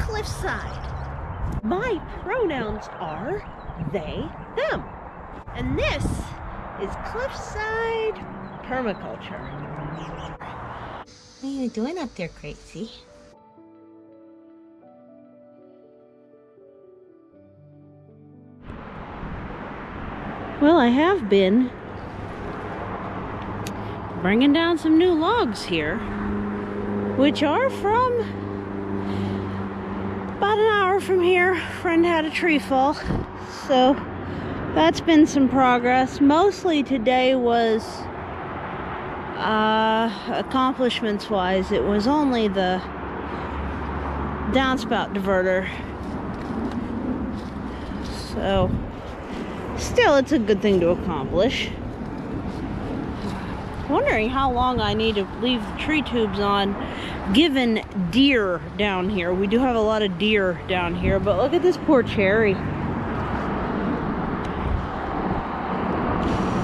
cliffside. My pronouns are they, them. And this is cliffside permaculture. What are you doing up there, Crazy? Well, I have been bringing down some new logs here, which are from about an hour from here. A friend had a tree fall, so that's been some progress. Mostly today was accomplishments wise, it was only the downspout diverter, so still it's a good thing to accomplish. Wondering how long I need to leave the tree tubes on given deer down here. We do have a lot of deer down here, but look at this poor cherry.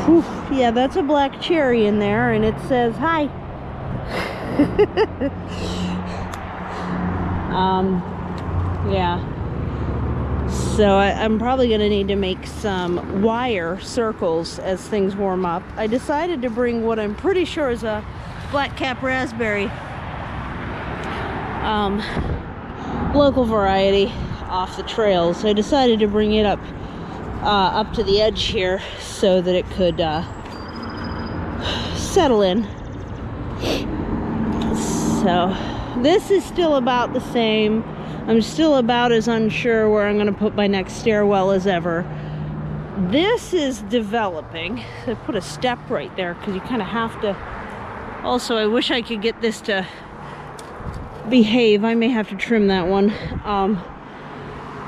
Whew, yeah, that's a black cherry in there, and it says hi. Yeah. So I'm probably going to need to make some wire circles as things warm up. I decided to bring what I'm pretty sure is a black-cap raspberry, local variety, off the trails. So I decided to bring it up to the edge here so that it could settle in. So this is still about the same. I'm still about as unsure where I'm going to put my next stairwell as ever. This is developing. I put a step right there because you kind of have to. Also, I wish I could get this to behave. I may have to trim that one.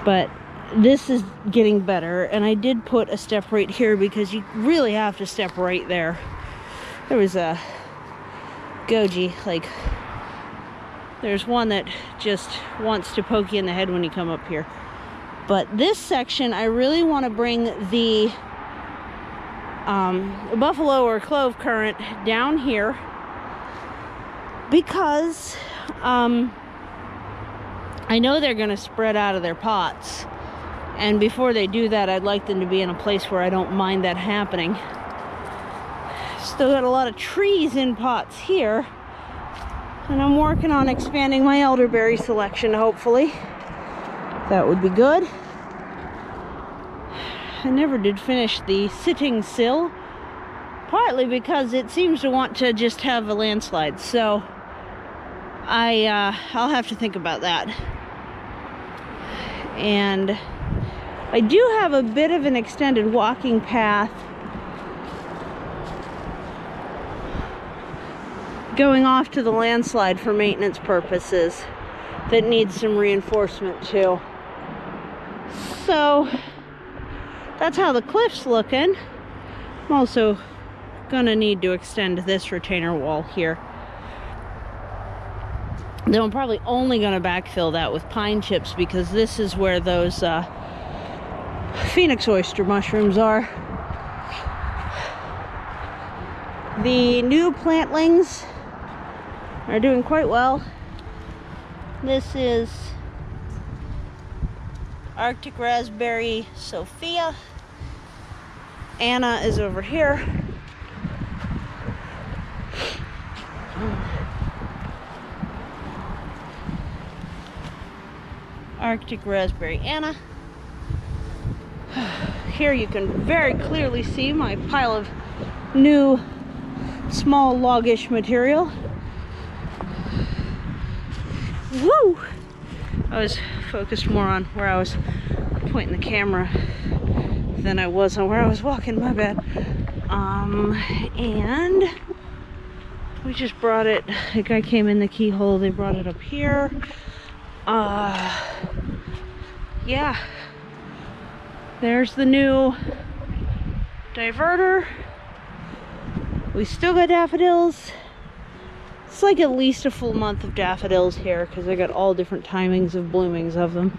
But this is getting better. And I did put a step right here because you really have to step right there. There was a goji, like, there's one that just wants to poke you in the head when you come up here. But this section, I really want to bring the buffalo or clove currant down here because I know they're going to spread out of their pots. And before they do that, I'd like them to be in a place where I don't mind that happening. Still got a lot of trees in pots here. And I'm working on expanding my elderberry selection, hopefully. That would be good. I never did finish the sitting sill, partly because it seems to want to just have a landslide. So I'll have to think about that. And I do have a bit of an extended walking path going off to the landslide for maintenance purposes that needs some reinforcement too. So that's how the cliff's looking. I'm also gonna need to extend this retainer wall here. Then I'm probably only gonna backfill that with pine chips because this is where those phoenix oyster mushrooms are. The new plantlings are doing quite well. This is Arctic Raspberry Sophia. Anna is over here. Arctic Raspberry Anna. Here you can very clearly see my pile of new small logish material. Woo! I was focused more on where I was pointing the camera than I was on where I was walking, my bad. And we just brought it, the guy came in the keyhole, they brought it up here. Yeah. There's the new diverter. We still got daffodils. It's like at least a full month of daffodils here because I got all different timings of bloomings of them.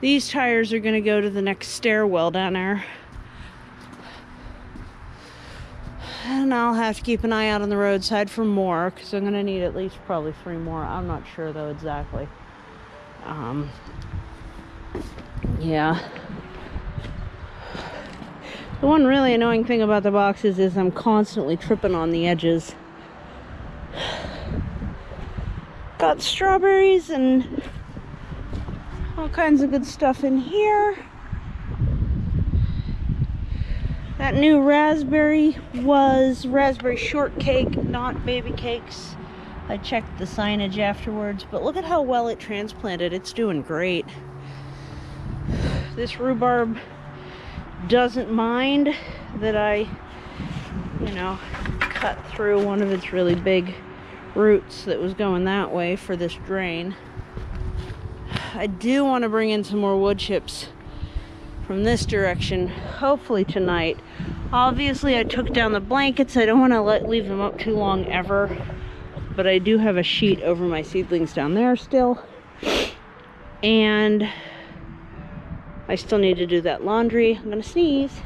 These tires are going to go to the next stairwell down there. And I'll have to keep an eye out on the roadside for more, because I'm going to need at least probably 3 more. I'm not sure though exactly. Yeah. The one really annoying thing about the boxes is I'm constantly tripping on the edges. Got strawberries and all kinds of good stuff in here. That new raspberry was raspberry shortcake, not baby cakes. I checked the signage afterwards, but look at how well it transplanted. It's doing great. This rhubarb doesn't mind that I, cut through one of its really big roots that was going that way for this drain. I do want to bring in some more wood chips from this direction, hopefully tonight. Obviously I took down the blankets. I don't want to leave them up too long ever, but I do have a sheet over my seedlings down there still, and I still need to do that laundry. I'm gonna sneeze.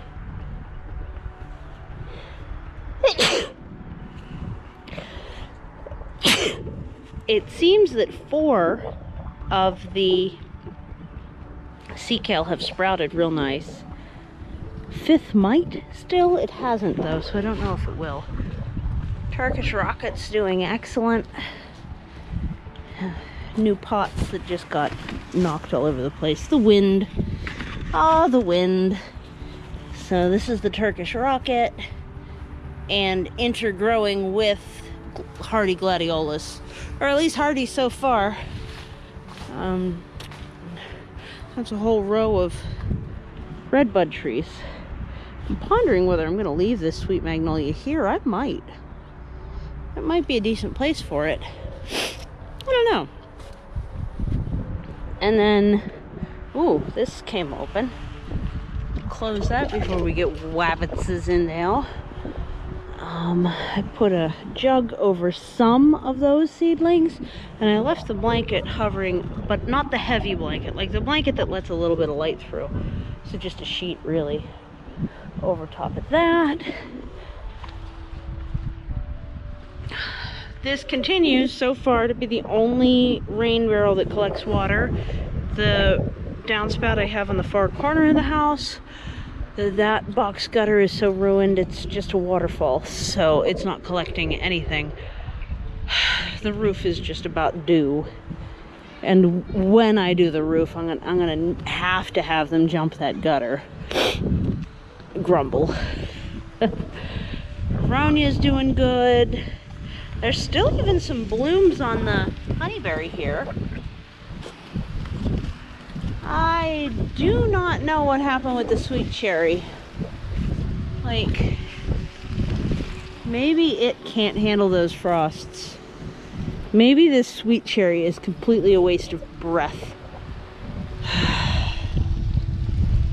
It seems that 4 of the sea kale have sprouted real nice. 5th might still. It hasn't though, so I don't know if it will. Turkish rocket's doing excellent. New pots that just got knocked all over the place. The wind. Ah, the wind. So this is the Turkish rocket, and intergrowing with hardy gladiolus, or at least hardy so far. That's a whole row of redbud trees. I'm pondering whether I'm going to leave this sweet magnolia here. I might. It might be a decent place for it. I don't know. And then, ooh, this came open. Close that before we get wabbitses in now. I put a jug over some of those seedlings, and I left the blanket hovering, but not the heavy blanket, like the blanket that lets a little bit of light through. So just a sheet really over top of that. This continues so far to be the only rain barrel that collects water. The downspout I have on the far corner of the house, that box gutter is so ruined, it's just a waterfall, so it's not collecting anything. The roof is just about due, and when I do the roof, I'm gonna have to have them jump that gutter. Grumble. Aronia's doing good. There's still even some blooms on the honeyberry here. I do not know what happened with the sweet cherry. Like, maybe it can't handle those frosts. Maybe this sweet cherry is completely a waste of breath.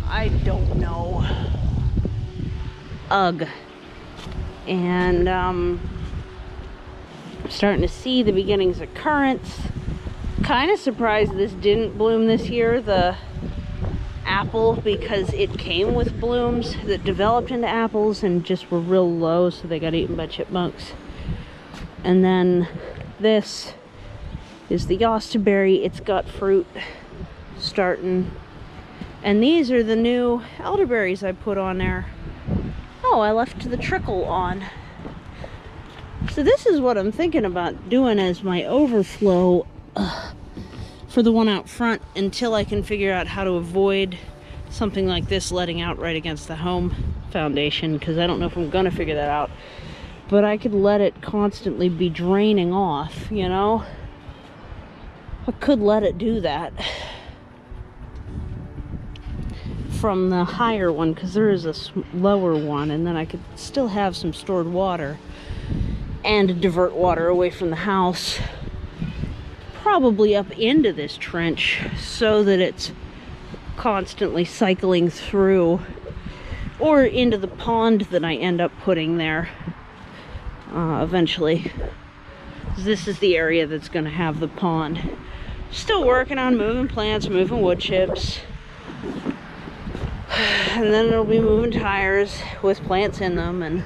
I don't know. Ugh. And I'm starting to see the beginnings of currants. Kind of surprised this didn't bloom this year, the apple, because it came with blooms that developed into apples and just were real low, so they got eaten by chipmunks. And then this is the yostaberry. It's got fruit starting, and these are the new elderberries I put on there. Oh, I left the trickle on. So this is what I'm thinking about doing as my overflow for the one out front, until I can figure out how to avoid something like this letting out right against the home foundation, because I don't know if I'm gonna figure that out. But I could let it constantly be draining off, you know? I could let it do that from the higher one, because there is a lower one, and then I could still have some stored water and divert water away from the house, probably up into this trench, so that it's constantly cycling through, or into the pond that I end up putting there eventually. This is the area that's going to have the pond. Still working on moving plants, moving wood chips, and then it'll be moving tires with plants in them, and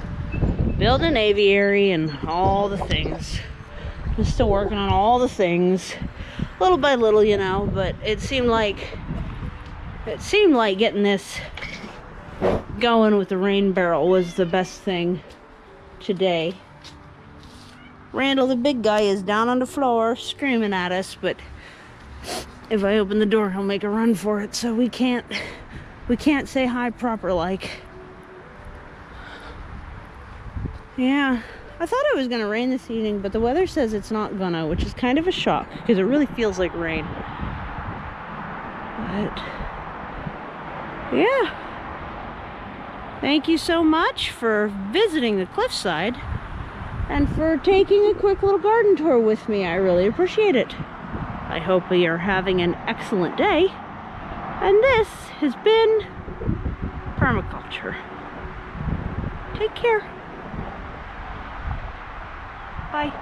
build an aviary and all the things. I'm still working on all the things, little by little, you know, but it seemed like getting this going with the rain barrel was the best thing today. Randall, the big guy, is down on the floor screaming at us, but if I open the door, he'll make a run for it, so we can't say hi proper like. Yeah, I thought it was gonna rain this evening, but the weather says it's not gonna, which is kind of a shock because it really feels like rain. But yeah, thank you so much for visiting the cliffside and for taking a quick little garden tour with me. I really appreciate it. I hope you are having an excellent day. And this has been Permaculture. Take care. Bye.